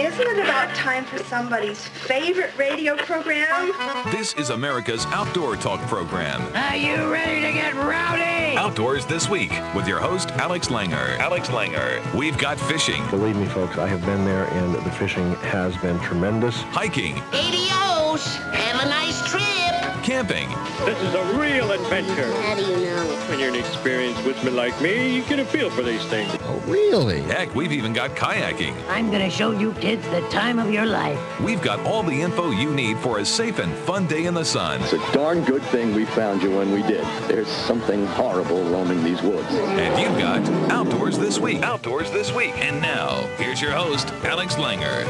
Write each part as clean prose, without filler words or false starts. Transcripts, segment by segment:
Isn't it about time for somebody's favorite radio program? This is America's Outdoor Talk program. Are you ready to get rowdy? Outdoors This Week with your host, Alex Langer. Alex Langer. We've got fishing. Believe me, folks, I have been there, and the fishing has been tremendous. Hiking. Adios. Have a nice trip. Camping. This is a real adventure. How do you know? When you're an experienced woodsman like me, you get a feel for these things. Oh, really? Heck, we've even got kayaking. I'm going to show you kids the time of your life. We've got all the info you need for a safe and fun day in the sun. It's a darn good thing we found you when we did. There's something horrible roaming these woods. And you've got Outdoors This Week. Outdoors This Week. And now, here's your host, Alex Langer.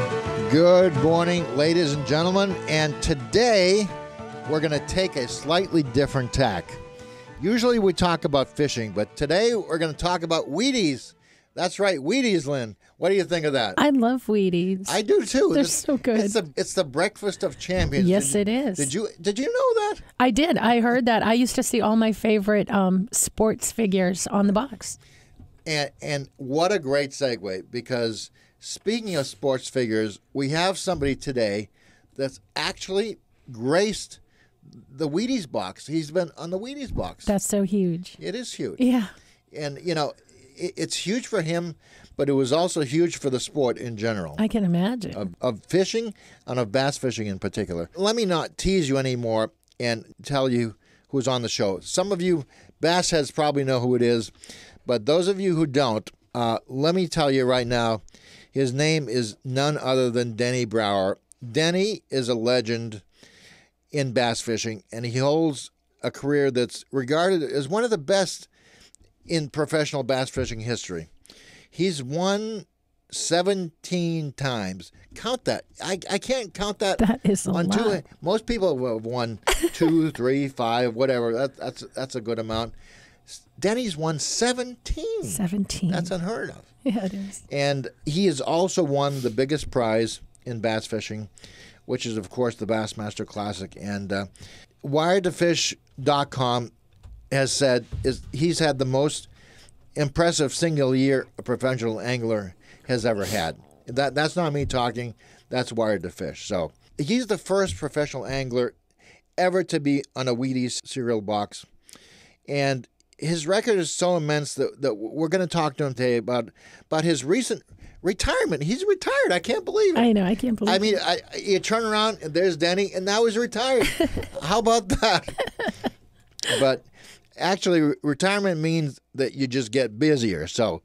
Good morning, ladies and gentlemen. And today, we're going to take a slightly different tack. Usually we talk about fishing, but today we're going to talk about Wheaties. That's right, Wheaties, Lynn. What do you think of that? I love Wheaties. I do too. They're so good. It's the breakfast of champions. Yes, it is. Did you know that? I did. I heard that. I used to see all my favorite sports figures on the box. And what a great segue, because speaking of sports figures, we have somebody today that's actually graced the Wheaties box. He's been on the Wheaties box. That's so huge. It is huge. Yeah. And, you know, it's huge for him, but it was also huge for the sport in general. I can imagine. Of fishing and of bass fishing in particular. Let me not tease you anymore and tell you who's on the show. Some of you bass heads probably know who it is, but those of you who don't, let me tell you right now, his name is none other than Denny Brauer. Denny is a legend in bass fishing, and he holds a career that's regarded as one of the best in professional bass fishing history. He's won 17 times. Count that. I can't count that. That is a lot. Most people have won 2, 3, 5, whatever. That's a good amount. Denny's won 17. 17. That's unheard of. Yeah, it is. And he has also won the biggest prize in bass fishing, which is, of course, the Bassmaster Classic. And WiredToFish.com has said he's had the most impressive single year a professional angler has ever had. That's not me talking. That's Wired to Fish. So he's the first professional angler ever to be on a Wheaties cereal box. And his record is so immense that we're going to talk to him today about his recent retirement. He's retired. I can't believe it. I know. I can't believe it. I mean, you turn around and there's Denny, and now he's retired. How about that? But actually, retirement means that you just get busier. So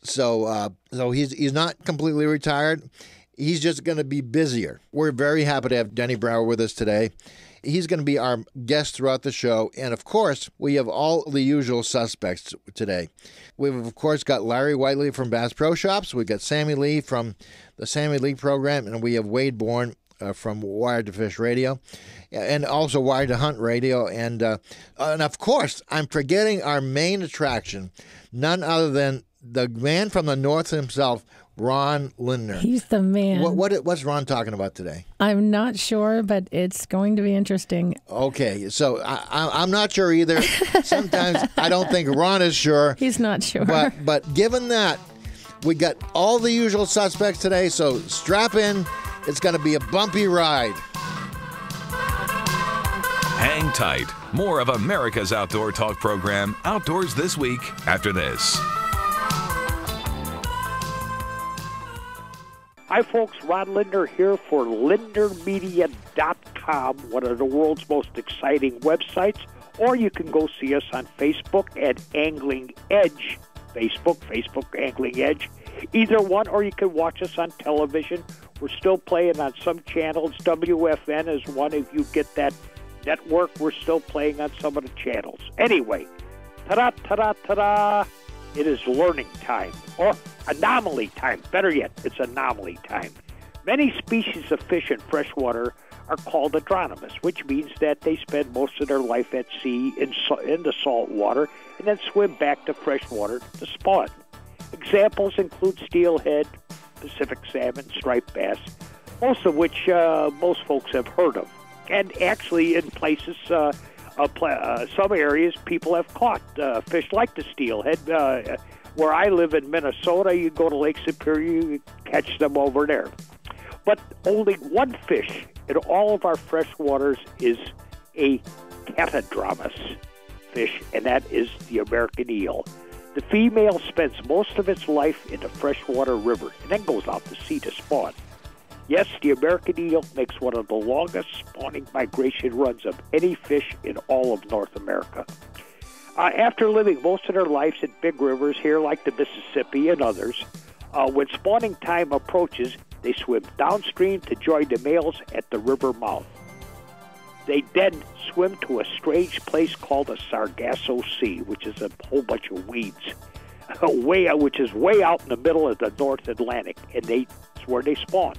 he's not completely retired. He's just going to be busier. We're very happy to have Denny Brauer with us today. He's going to be our guest throughout the show. And, of course, we have all the usual suspects today. We've, of course, got Larry Whiteley from Bass Pro Shops. We've got Sammy Lee from the Sammy Lee program. And we have Wade Bourne from Wired to Fish Radio and also Wired to Hunt Radio. And of course, I'm forgetting our main attraction, none other than the man from the north himself, Ron Lindner. He's the man. What's Ron talking about today? I'm not sure, but it's going to be interesting. Okay, so I'm not sure either. Sometimes I don't think Ron is sure. He's not sure. But given that, we got all the usual suspects today, so strap in. It's going to be a bumpy ride. Hang tight. More of America's Outdoor Talk program, Outdoors This Week, after this. Hi, folks. Ron Lindner here for LinderMedia.com, one of the world's most exciting websites. Or you can go see us on Facebook at Angling Edge. Facebook Angling Edge. Either one, or you can watch us on television. We're still playing on some channels. WFN is one. If you get that network, we're still playing on some of the channels. Anyway, ta-da, ta-da, ta-da. It is learning time, or anomaly time. Better yet, it's anomaly time. Many species of fish in freshwater are called adronomous, which means that they spend most of their life at sea in the salt water and then swim back to freshwater to spawn. Examples include steelhead, Pacific salmon, striped bass, most of which most folks have heard of. And actually, in places, some areas, people have caught fish like the steelhead. Where I live in Minnesota, you go to Lake Superior, you catch them over there. But only one fish in all of our freshwaters is a catadromous fish, and that is the American eel. The female spends most of its life in the freshwater river and then goes out to sea to spawn. Yes, the American eel makes one of the longest spawning migration runs of any fish in all of North America. After living most of their lives in big rivers here like the Mississippi and others, when spawning time approaches, they swim downstream to join the males at the river mouth. They then swim to a strange place called the Sargasso Sea, which is a whole bunch of weeds, which is way out in the middle of the North Atlantic, and that's where they spawn.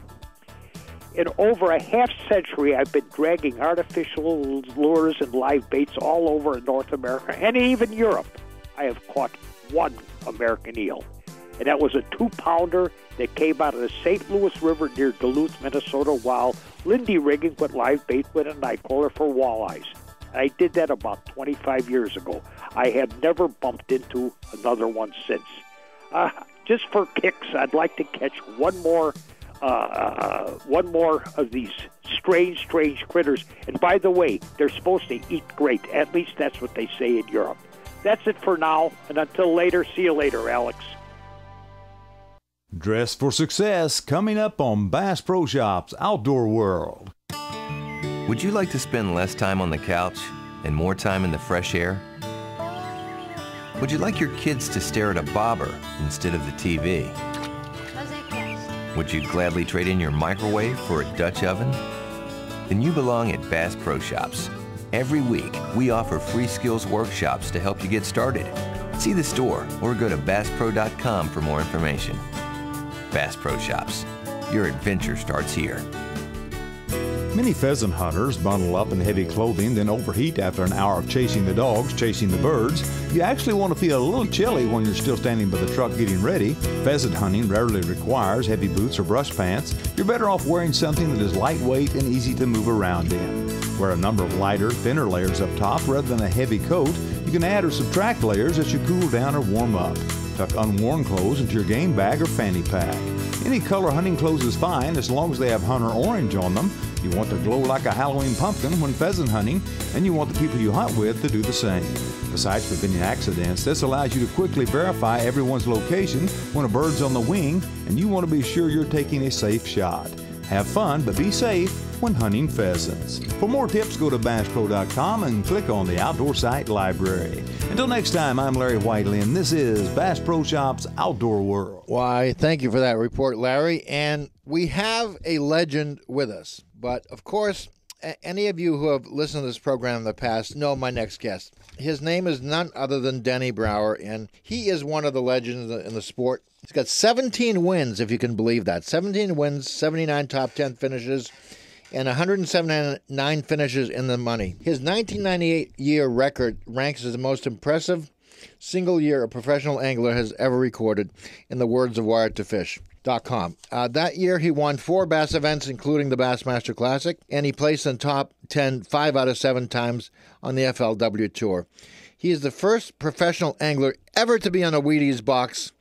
In over a half century, I've been dragging artificial lures and live baits all over North America and even Europe. I have caught one American eel, and that was a 2-pounder that came out of the St. Louis River near Duluth, Minnesota, while Lindy rigging with live bait with a night crawler for walleyes. I did that about 25 years ago. I have never bumped into another one since. Just for kicks, I'd like to catch one more of these strange critters. And by the way, they're supposed to eat great. At least that's what they say in Europe. That's it for now, and until later, see you later, Alex. Dress for Success, coming up on Bass Pro Shops Outdoor World. Would you like to spend less time on the couch and more time in the fresh air? Would you like your kids to stare at a bobber instead of the TV? Would you gladly trade in your microwave for a Dutch oven? Then you belong at Bass Pro Shops. Every week, we offer free skills workshops to help you get started. See the store or go to BassPro.com for more information. Bass Pro Shops. Your adventure starts here. Many pheasant hunters bundle up in heavy clothing, then overheat after an hour of chasing the dogs, chasing the birds. You actually want to feel a little chilly when you're still standing by the truck getting ready. Pheasant hunting rarely requires heavy boots or brush pants. You're better off wearing something that is lightweight and easy to move around in. Wear a number of lighter, thinner layers up top rather than a heavy coat. You can add or subtract layers as you cool down or warm up. Tuck unworn clothes into your game bag or fanny pack. Any color hunting clothes is fine as long as they have hunter orange on them. You want to glow like a Halloween pumpkin when pheasant hunting, and you want the people you hunt with to do the same. Besides preventing accidents, this allows you to quickly verify everyone's location when a bird's on the wing, and you want to be sure you're taking a safe shot. Have fun, but be safe when hunting pheasants. For more tips, go to BassPro.com and click on the Outdoor Site Library. Until next time, I'm Larry Whiteley, and this is Bass Pro Shops Outdoor World. Why, thank you for that report, Larry. And we have a legend with us. But, of course, any of you who have listened to this program in the past know my next guest. His name is none other than Denny Brauer, and he is one of the legends in the sport. He's got 17 wins, if you can believe that. 17 wins, 79 top 10 finishes, and 179 finishes in the money. His 1998 year record ranks as the most impressive single year a professional angler has ever recorded, in the words of Wired2Fish.com. That year, he won 4 bass events, including the Bassmaster Classic, and he placed in top 10 5 out of 7 times on the FLW Tour. He is the first professional angler ever to be on a Wheaties box,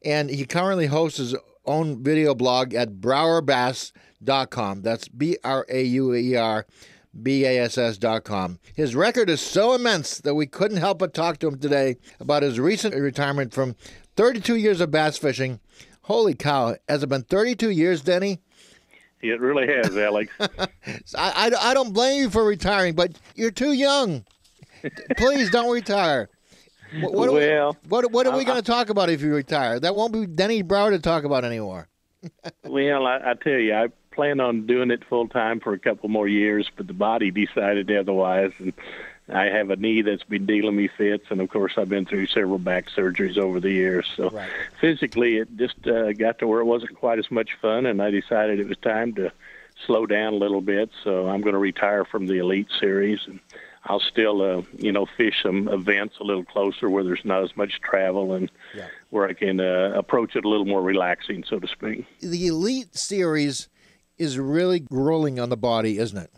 and he currently hosts his own video blog at BrauerBass.com. That's BrauerBass.com. His record is so immense that we couldn't help but talk to him today about his recent retirement from 32 years of bass fishing. Holy cow. Has it been 32 years, Denny? It really has, Alex. I don't blame you for retiring, but you're too young. Please don't retire. What are we going to talk about if you retire? That won't be Denny Brauer to talk about anymore. Well, I tell you, I plan on doing it full time for a couple more years, but the body decided otherwise, and I have a knee that's been dealing me fits, and of course I've been through several back surgeries over the years. So physically, it just got to where it wasn't quite as much fun, and I decided it was time to slow down a little bit. So I'm going to retire from the Elite Series, and I'll still, fish some events a little closer where there's not as much travel and where I can approach it a little more relaxing, so to speak. The Elite Series is really grueling on the body, isn't it?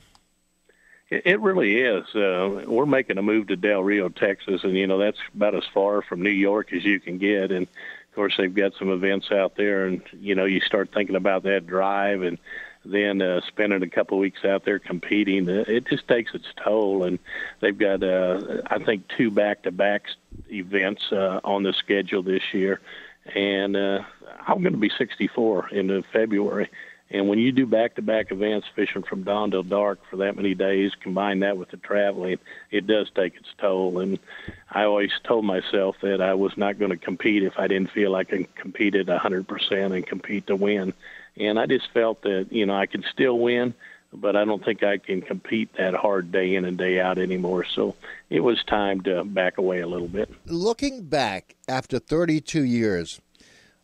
It really is. We're making a move to Del Rio, Texas, and, that's about as far from New York as you can get. And Of course, they've got some events out there, and, you start thinking about that drive and then spending a couple of weeks out there competing. It just takes its toll, and they've got, I think, 2 back-to-back events on the schedule this year. And I'm going to be 64 in February. And when you do back-to-back events, fishing from dawn till dark for that many days, combine that with the traveling, it does take its toll. And I always told myself that I was not going to compete if I didn't feel I could compete at 100% and compete to win. And I just felt that, I could still win, but I don't think I can compete that hard day in and day out anymore. So it was time to back away a little bit. Looking back after 32 years,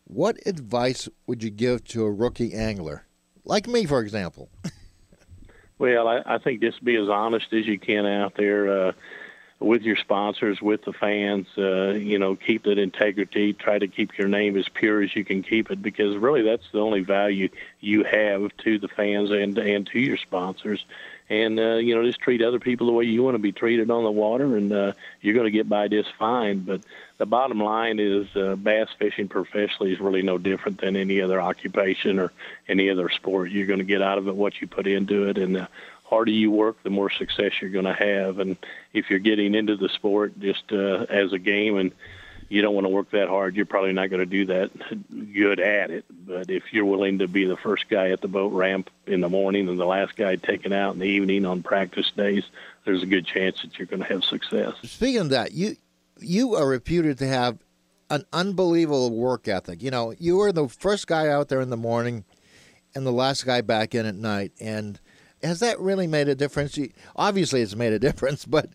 what advice would you give to a rookie angler? Like me, for example. Well, I think just be as honest as you can out there with your sponsors, with the fans. Keep that integrity. Try to keep your name as pure as you can keep it, because really that's the only value you have to the fans and to your sponsors. And, just treat other people the way you want to be treated on the water, and you're going to get by just fine. But the bottom line is bass fishing professionally is really no different than any other occupation or any other sport. You're going to get out of it what you put into it, and the harder you work, the more success you're going to have. And if you're getting into the sport just as a game and you don't want to work that hard, you're probably not going to do that good at it. But if you're willing to be the first guy at the boat ramp in the morning and the last guy taken out in the evening on practice days, there's a good chance that you're going to have success. Speaking of that, you are reputed to have an unbelievable work ethic. You were the first guy out there in the morning and the last guy back in at night. And has that really made a difference? Obviously, it's made a difference, but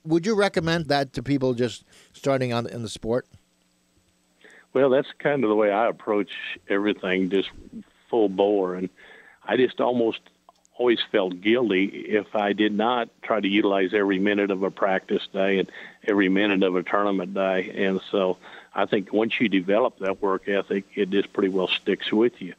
would you recommend that to people just starting in the sport? Well, that's kind of the way I approach everything, just full bore. And I just almost always felt guilty if I did not try to utilize every minute of a practice day and every minute of a tournament day. And so I think once you develop that work ethic, it just pretty well sticks with you.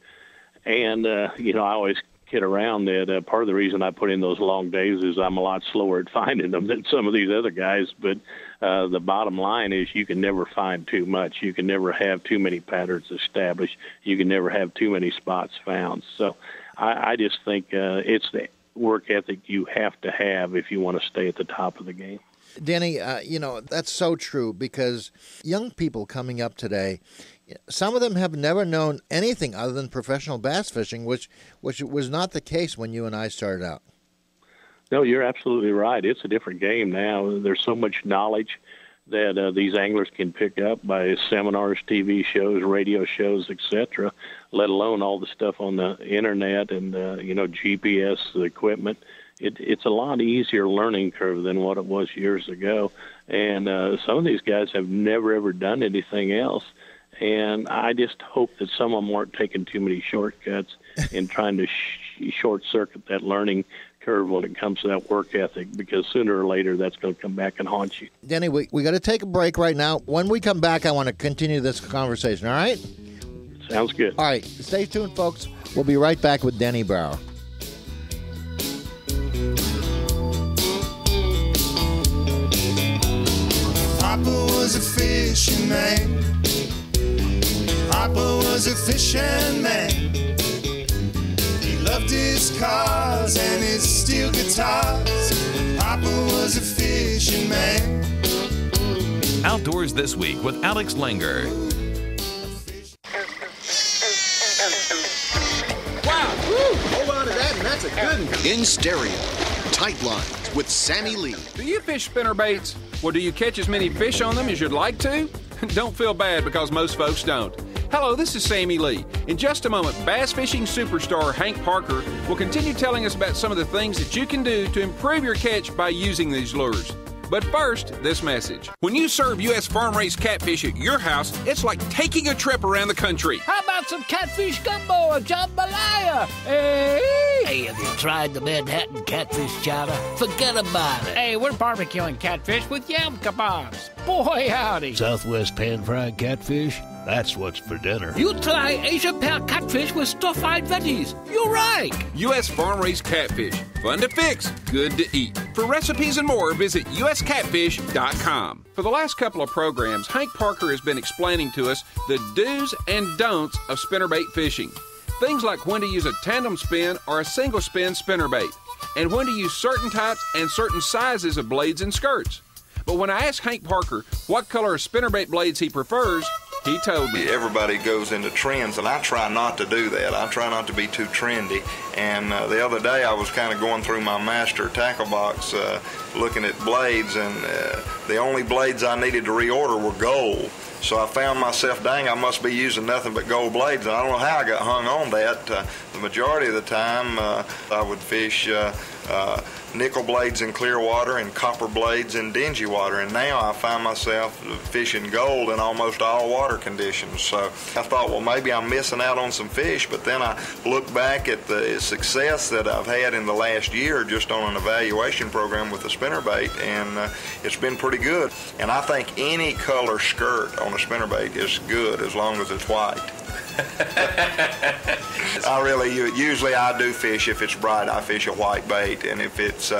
And, I always kid around that part of the reason I put in those long days is I'm a lot slower at finding them than some of these other guys. But the bottom line is you can never find too much. You can never have too many patterns established. You can never have too many spots found. So I just think it's the work ethic you have to have if you want to stay at the top of the game. Denny, that's so true, because young people coming up today, some of them have never known anything other than professional bass fishing, which was not the case when you and I started out. No, you're absolutely right. It's a different game now. There's so much knowledge that these anglers can pick up by seminars, TV shows, radio shows, etc., let alone all the stuff on the internet and, GPS, the equipment. It's a lot easier learning curve than what it was years ago. And some of these guys have never, ever done anything else. And I just hope that some of them aren't taking too many shortcuts and trying to short-circuit that learning curve when it comes to that work ethic, because sooner or later that's going to come back and haunt you. Denny, we got to take a break right now. When we come back, I want to continue this conversation, all right? Sounds good. All right. Stay tuned, folks. We'll be right back with Denny Brauer. Papa was a fishing man. Papa was a fishing man. He loved his cars and his steel guitars. Papa was a fishing man. Outdoors This Week with Alex Langer. Wow! Woo! Hold on to that, and that's a good one. In stereo, Tight Lines with Sammy Lee. Do you fish spinnerbaits? Well, do you catch as many fish on them as you'd like to? Don't feel bad, because most folks don't. Hello, this is Sammy Lee. In just a moment, bass fishing superstar Hank Parker will continue telling us about some of the things that you can do to improve your catch by using these lures. But first, this message. When you serve U.S. farm-raised catfish at your house, it's like taking a trip around the country. How about some catfish gumbo or jambalaya? Hey, have you tried the Manhattan catfish chowder? Forget about it. Hey, we're barbecuing catfish with yam kebabs. Boy, howdy. Southwest pan-fried catfish? That's what's for dinner. You try Asia pear catfish with stir-fried veggies. You're right. U.S. farm-raised catfish. Fun to fix, good to eat. For recipes and more, visit uscatfish.com. For the last couple of programs, Hank Parker has been explaining to us the do's and don'ts of spinnerbait fishing. Things like when to use a tandem spin or a single spin spinnerbait, and when to use certain types and certain sizes of blades and skirts. But when I asked Hank Parker what color of spinnerbait blades he prefers, he told me. Everybody goes into trends, and I try not to do that. I try not to be too trendy. And the other day I was kind of going through my master tackle box looking at blades, and the only blades I needed to reorder were gold. So I found myself, dang, I must be using nothing but gold blades. And I don't know how I got hung on that. The majority of the time I would fish nickel blades in clear water and copper blades in dingy water. And now I find myself fishing gold in almost all water conditions. So I thought, well, maybe I'm missing out on some fish. But then I look back at the success that I've had in the last year just on an evaluation program with the spinnerbait, and it's been pretty good. And I think any color skirt on a spinnerbait is good as long as it's white. Usually I do fish, if it's bright, I fish a white bait, and if it's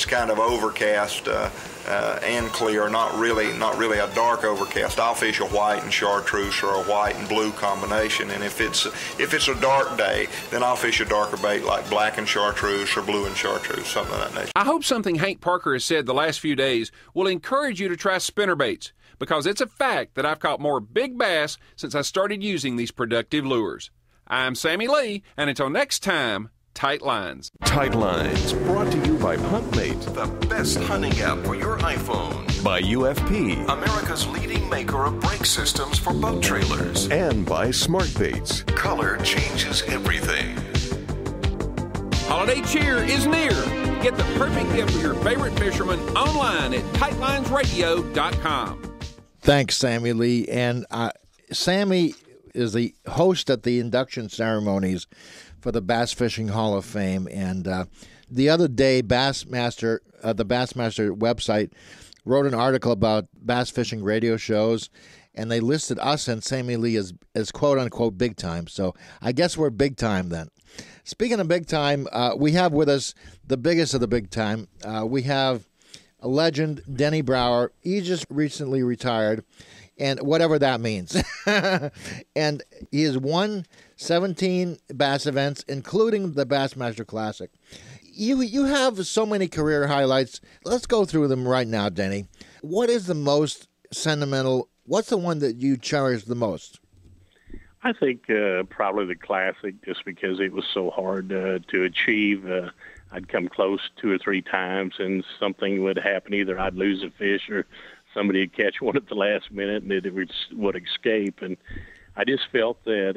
kind of overcast and clear, not really a dark overcast, I'll fish a white and chartreuse or a white and blue combination. And if it's a dark day, then I'll fish a darker bait like black and chartreuse or blue and chartreuse, something of that nature. I hope something Hank Parker has said the last few days will encourage you to try spinnerbaits, because it's a fact that I've caught more big bass since I started using these productive lures. I'm Sammy Lee, and until next time, tight lines. Tight Lines, brought to you by HuntMate, The best hunting app for your iPhone. by UFP, America's leading maker of brake systems for boat trailers. and by Smart Baits. Color changes everything. Holiday cheer is near. Get the perfect gift for your favorite fisherman online at tightlinesradio.com. Thanks, Sammy Lee. And Sammy is the host at the induction ceremonies for the Bass Fishing Hall of Fame. And the other day, Bassmaster, the Bassmaster website, wrote an article about bass fishing radio shows, and they listed us and Sammy Lee as quote-unquote big time. So I guess we're big time then. Speaking of big time, we have with us the biggest of the big time. We have a legend, Denny Brauer. He just recently retired, and whatever that means. And he has won 17 bass events, including the Bassmaster Classic. You have so many career highlights. Let's go through them right now, Denny. What is the most sentimental? What's the one that you cherish the most? I think probably the Classic, just because it was so hard to achieve. I'd come close 2 or 3 times, and something would happen. Either I'd lose a fish or somebody would catch one at the last minute, and it would escape. And I just felt that,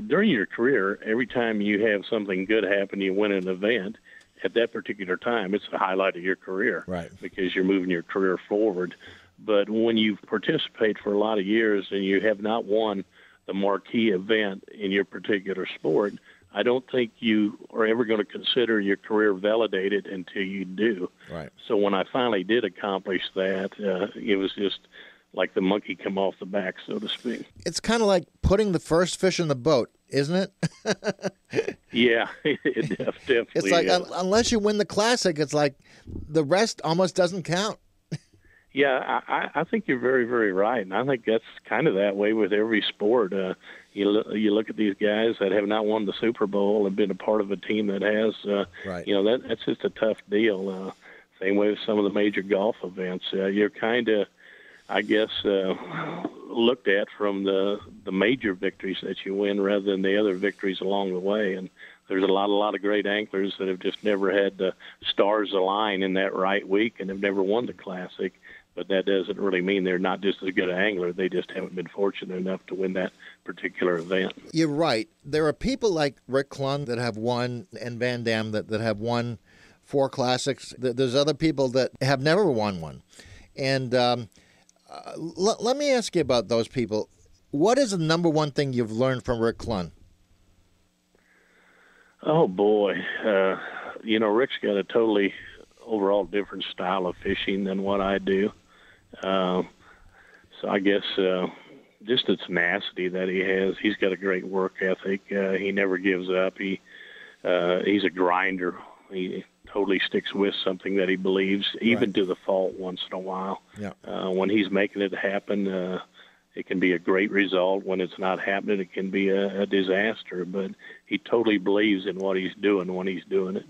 during your career, every time you have something good happen, you win an event, at that particular time, it's the highlight of your career. Right. Because you're moving your career forward. But when you participate for a lot of years and you have not won the marquee event in your particular sport, I don't think you are ever going to consider your career validated until you do. Right. So when I finally did accomplish that, it was just like the monkey come off the back, so to speak. It's kind of like putting the first fish in the boat, isn't it? Yeah, it definitely It's like is. unless you win the Classic, it's like the rest almost doesn't count. Yeah, I think you're very, very right, and I think that's kind of that way with every sport. You look at these guys that have not won the Super Bowl and been a part of a team that has. Right. That's just a tough deal. Same way with some of the major golf events. You're kind of, I guess, looked at from the major victories that you win rather than the other victories along the way. And there's a lot of great anglers that have just never had the stars align in that right week and have never won the Classic. But that doesn't really mean they're not just as good an angler. They just haven't been fortunate enough to win that particular event. You're right. There are people like Rick Clunn that have won, and Van Dam that have won 4 Classics. There's other people that have never won one. And let me ask you about those people. What is the number one thing you've learned from Rick Clunn? Oh, boy. Rick's got a totally overall different style of fishing than what I do. So I guess just the tenacity that he has. He's got a great work ethic. He never gives up. He's a grinder. He totally sticks with something that he believes, even to the fault once in a while. Yeah. When he's making it happen, it can be a great result. When it's not happening, it can be a disaster. But he totally believes in what he's doing when he's doing it.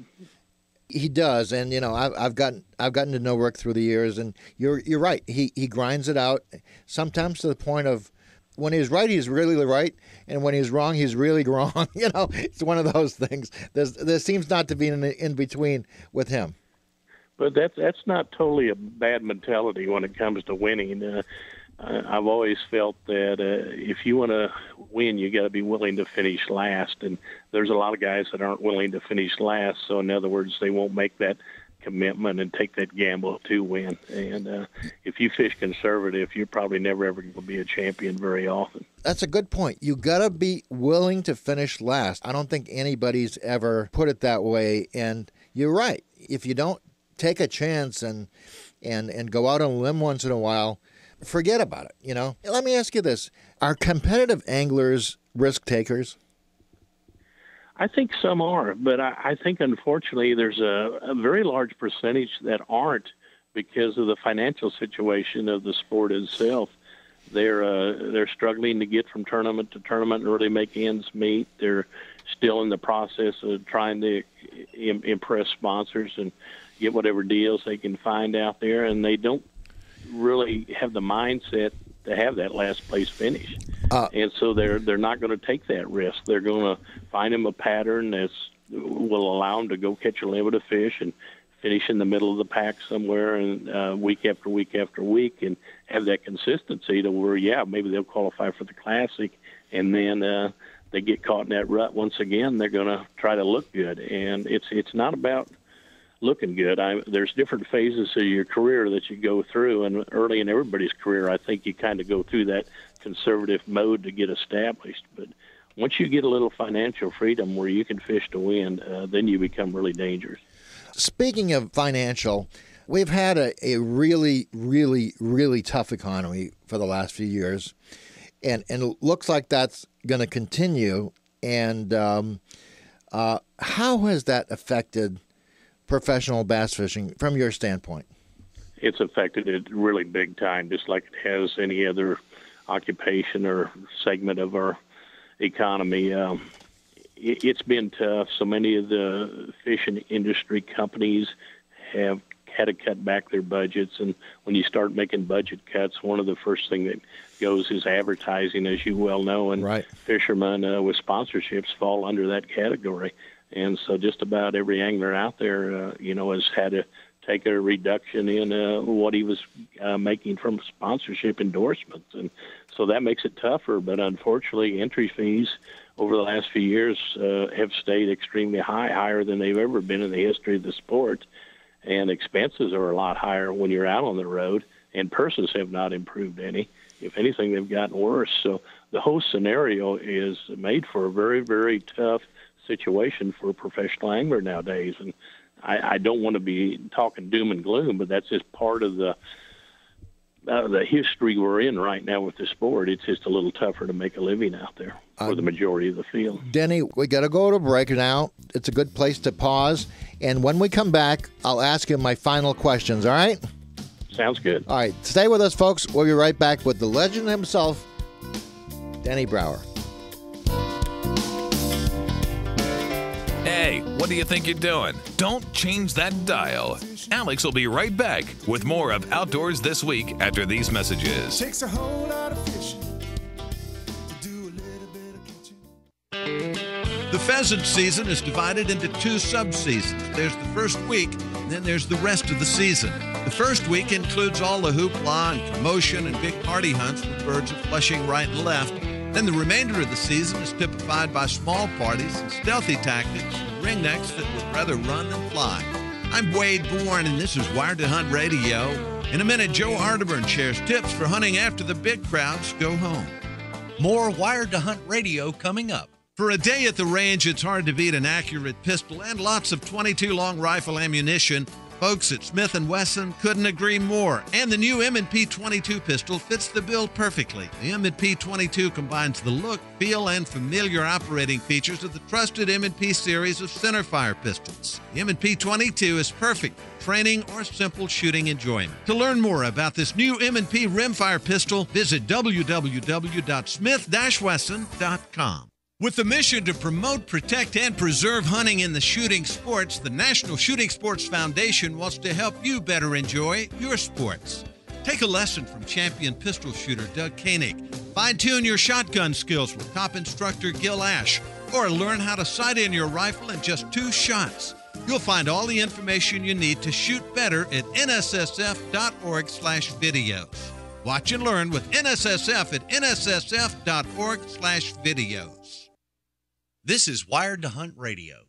He does, and I've gotten to know Rick through the years, and you're right. He grinds it out, sometimes to the point of when he's right, he's really right, and when he's wrong, he's really wrong. It's one of those things. There seems not to be an in between with him. But that's not totally a bad mentality when it comes to winning. I've always felt that if you want to win, you got to be willing to finish last. And there's a lot of guys that aren't willing to finish last. So in other words, they won't make that commitment and take that gamble to win. And if you fish conservative, you're probably never ever going to be a champion very often. That's a good point. You got to be willing to finish last. I don't think anybody's ever put it that way. And you're right. If you don't take a chance and go out on a limb once in a while, forget about it, Let me ask you this. Are competitive anglers risk takers? I think some are, but I think, unfortunately, there's a very large percentage that aren't because of the financial situation of the sport itself. They're struggling to get from tournament to tournament and really make ends meet. They're still in the process of trying to impress sponsors and get whatever deals they can find out there, and they don't really have the mindset to have that last place finish. And so they're not going to take that risk. They're going to find them a pattern that will allow them to go catch a limit of fish and finish in the middle of the pack somewhere and week after week after week and have that consistency to where, maybe they'll qualify for the Classic, and then they get caught in that rut once again. They're going to try to look good, and it's not about looking good. There's different phases of your career that you go through, and early in everybody's career, I think you kind of go through that conservative mode to get established. But once you get a little financial freedom where you can fish to win, then you become really dangerous. Speaking of financial, we've had a really, really, really tough economy for the last few years, and it looks like that's going to continue. And how has that affected professional bass fishing from your standpoint? It's affected it really big time, just like it has any other occupation or segment of our economy. It's been tough. So many of the fishing industry companies have had to cut back their budgets, and when you start making budget cuts, one of the first thing that goes is advertising, as you well know, and fishermen with sponsorships fall under that category. And so just about every angler out there, has had to take a reduction in what he was making from sponsorship endorsements. And so that makes it tougher. But unfortunately, entry fees over the last few years have stayed extremely high, higher than they've ever been in the history of the sport. And expenses are a lot higher when you're out on the road, and purses have not improved any. If anything, they've gotten worse. So the whole scenario is made for a very, very tough situation for a professional angler nowadays. And I don't want to be talking doom and gloom, but that's just part of the history we're in right now with the sport. It's just a little tougher to make a living out there for the majority of the field. Denny, we got to go to break now. It's a good place to pause. And when we come back, I'll ask you my final questions, all right? Sounds good. All right. Stay with us, folks. We'll be right back with the legend himself, Denny Brauer. Hey, what do you think you're doing? Don't change that dial. Alex will be right back with more of Outdoors This Week after these messages. Takes a whole lot of fishing to do a little bit of catching. The pheasant season is divided into two sub-seasons. There's the first week, and then there's the rest of the season. The first week includes all the hoopla and commotion and big party hunts with birds of Flushing right and left. Then the remainder of the season is typified by small parties and stealthy tactics and ringnecks that would rather run than fly. I'm Wade Bourne, and this is Wired to Hunt Radio. In a minute, Joe Arterburn shares tips for hunting after the big crowds go home. More Wired to Hunt Radio coming up. For a day at the range, it's hard to beat an accurate pistol and lots of .22 long rifle ammunition. Folks at Smith & Wesson couldn't agree more, and the new M&P 22 pistol fits the bill perfectly. The M&P 22 combines the look, feel, and familiar operating features of the trusted M&P series of centerfire pistols. The M&P 22 is perfect for training or simple shooting enjoyment. To learn more about this new M&P rimfire pistol, visit www.smith-wesson.com. With the mission to promote, protect, and preserve hunting in the shooting sports, the National Shooting Sports Foundation wants to help you better enjoy your sports. Take a lesson from champion pistol shooter Doug Koenig. Fine-tune your shotgun skills with top instructor Gil Ash, or learn how to sight in your rifle in just 2 shots. You'll find all the information you need to shoot better at nssf.org/videos. Watch and learn with NSSF at nssf.org/videos. This is Wired to Hunt Radio.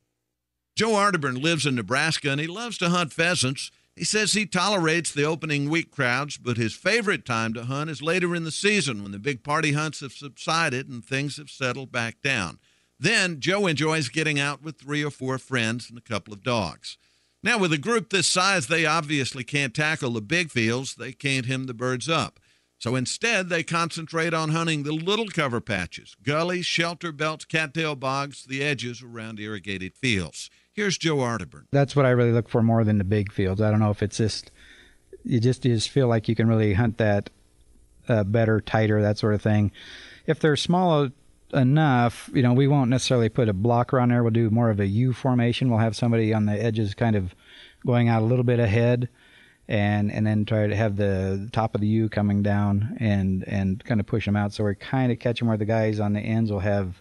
Joe Arterburn lives in Nebraska, and he loves to hunt pheasants. He says he tolerates the opening week crowds, but his favorite time to hunt is later in the season when the big party hunts have subsided and things have settled back down. Then Joe enjoys getting out with 3 or 4 friends and a couple of dogs. Now, with a group this size, they obviously can't tackle the big fields. They can't hem the birds up. So instead, they concentrate on hunting the little cover patches, gullies, shelter belts, cattail bogs, the edges around irrigated fields. Here's Joe Arterburn. That's what I really look for more than the big fields. I don't know if it's just you just feel like you can really hunt that better, tighter, that sort of thing. If they're small enough, we won't necessarily put a blocker on there. We'll do more of a U formation. We'll have somebody on the edges kind of going out a little bit ahead. And then try to have the top of the U coming down and kind of push them out. So we're kind of catching where the guys on the ends will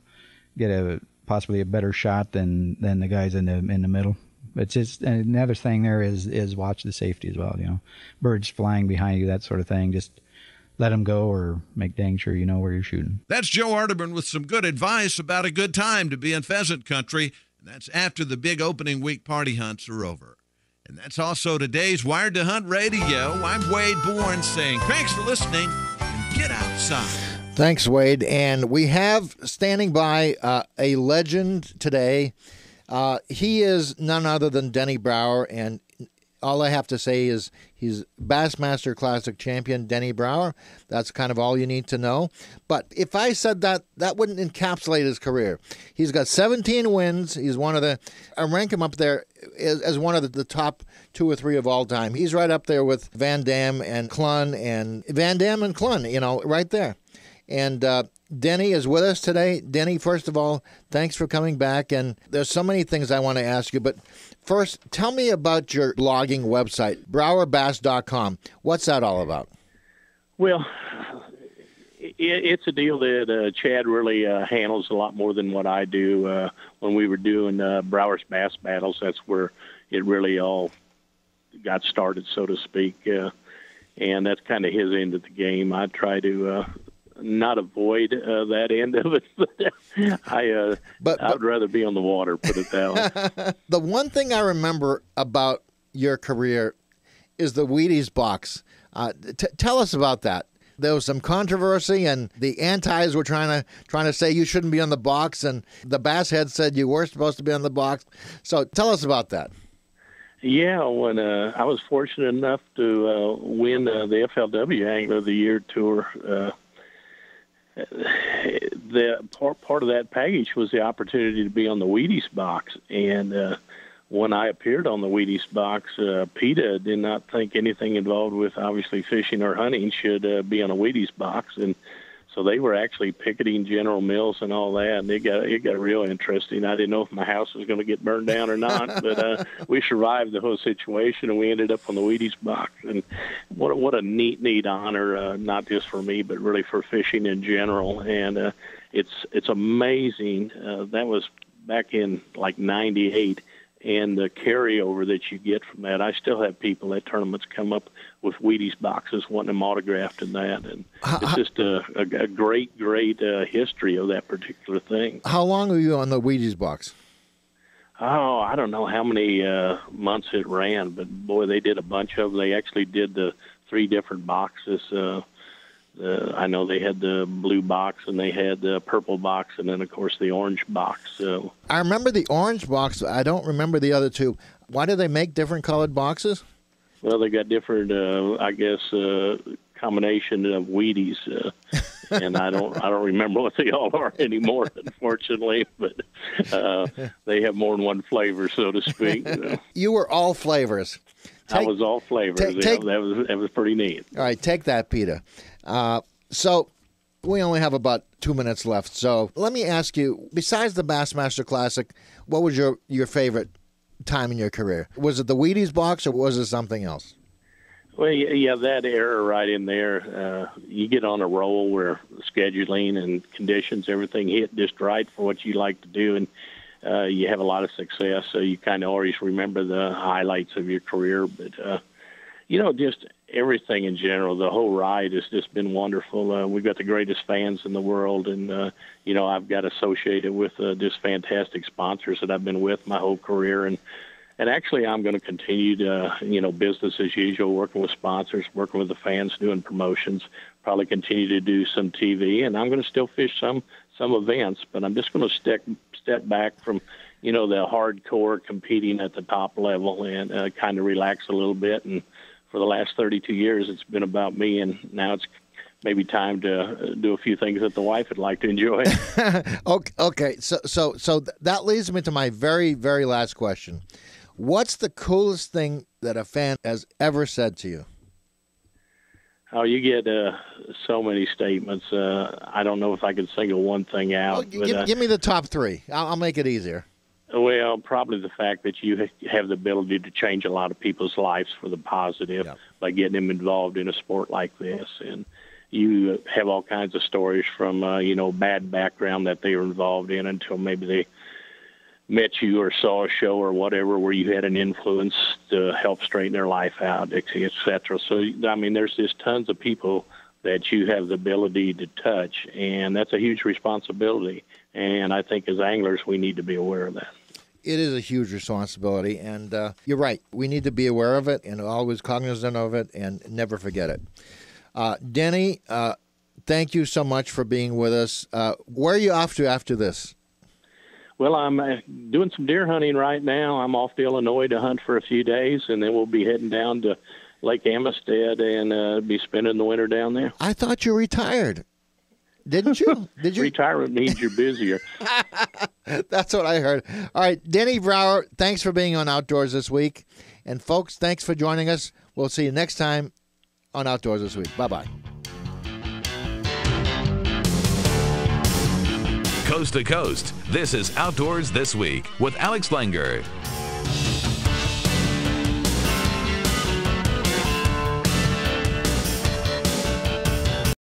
get possibly a better shot than the guys in the middle. It's just another thing there is watch the safety as well. Birds flying behind you, that sort of thing. Just let them go or make dang sure you know where you're shooting. That's Joe Arterburn with some good advice about a good time to be in pheasant country. And that's after the big opening week party hunts are over. And that's also today's Wired to Hunt Radio. I'm Wade Bourne saying thanks for listening and get outside. Thanks, Wade. And we have standing by a legend today. He is none other than Denny Brauer, and all I have to say is he's Bassmaster Classic champion, Denny Brauer. That's kind of all you need to know. But if I said that wouldn't encapsulate his career. He's got 17 wins. He's I rank him up there as one of the top 2 or 3 of all time. He's right up there with Van Dam and Clun, right there. And Denny is with us today. Denny, first of all, thanks for coming back. And there's so many things I want to ask you, but first, tell me about your blogging website, BrauerBass.com. What's that all about? Well, it's a deal that Chad really handles a lot more than what I do. When we were doing Brauer's Bass Battles, that's where it really all got started, so to speak. And that's kind of his end of the game. I try to not avoid that end of it, but I would rather be on the water, put it that way. The one thing I remember about your career is the Wheaties box. Tell us about that. There was some controversy, and the antis were trying to say you shouldn't be on the box, and the bass head said you were supposed to be on the box. So tell us about that. Yeah, when I was fortunate enough to win the FLW Angler of the Year tour, the part of that package was the opportunity to be on the Wheaties box. And when I appeared on the Wheaties box, PETA did not think anything involved with obviously fishing or hunting should be on a Wheaties box. And so they were actually picketing General Mills and all that, and it got real interesting. I didn't know if my house was going to get burned down or not, but we survived the whole situation, and we ended up on the Wheaties box. And what a neat honor, not just for me, but really for fishing in general. And it's amazing. That was back in like '98. And the carryover that you get from that, I still have people at tournaments come up with Wheaties boxes wanting them autographed and that. And it's just a great history of that particular thing. How long were you on the Wheaties box? Oh, I don't know how many months it ran, but boy, they did a bunch of them. They actually did the 3 different boxes. I know they had the blue box, and they had the purple box, and then, of course, the orange box. So I remember the orange box. I don't remember the other 2. Why do they make different colored boxes? Well, they got different, combination of Wheaties, and I don't remember what they all are anymore, unfortunately. But they have more than one flavor, so to speak. You were all flavors. I was all flavors. That was pretty neat. All right, take that, Peter. So we only have about 2 minutes left. So let me ask you: besides the Bassmaster Classic, what was your favorite time in your career? Was it the Wheaties box, or was it something else? Well, yeah, that era right in there, you get on a roll where scheduling and conditions, everything hit just right for what you like to do, and you have a lot of success, so you kind of always remember the highlights of your career. But, just everything in general, the whole ride has just been wonderful. We've got the greatest fans in the world, and, I've got associated with just fantastic sponsors that I've been with my whole career, and actually, I'm going to continue to, business as usual, working with sponsors, working with the fans, doing promotions, probably continue to do some TV, and I'm going to still fish some events, but I'm just going to step back from, the hardcore competing at the top level and kind of relax a little bit. And for the last 32 years, it's been about me, and now it's maybe time to do a few things that the wife would like to enjoy. Okay, so that leads me to my very, very last question. What's the coolest thing that a fan has ever said to you? Oh, you get so many statements. I don't know if I could single one thing out. Well, give me the top three. I'll make it easier. Well, probably the fact that you have the ability to change a lot of people's lives for the positive by getting them involved in a sport like this. And you have all kinds of stories from, bad background that they were involved in until maybe they met you or saw a show or whatever where you had an influence to help straighten their life out, et cetera. So, there's just tons of people that you have the ability to touch, and that's a huge responsibility. And I think as anglers, we need to be aware of that. It is a huge responsibility, and you're right. We need to be aware of it and always cognizant of it and never forget it. Denny, thank you so much for being with us. Where are you off to after this? Well, I'm doing some deer hunting right now. I'm off to Illinois to hunt for a few days, and then we'll be heading down to Lake Amistad and be spending the winter down there. I thought you retired. Didn't you? Did you? Retirement means you're busier. That's what I heard. All right, Denny Brauer, thanks for being on Outdoors This Week. And, folks, thanks for joining us. We'll see you next time on Outdoors This Week. Bye-bye. Coast to coast, this is Outdoors This Week with Alex Langer.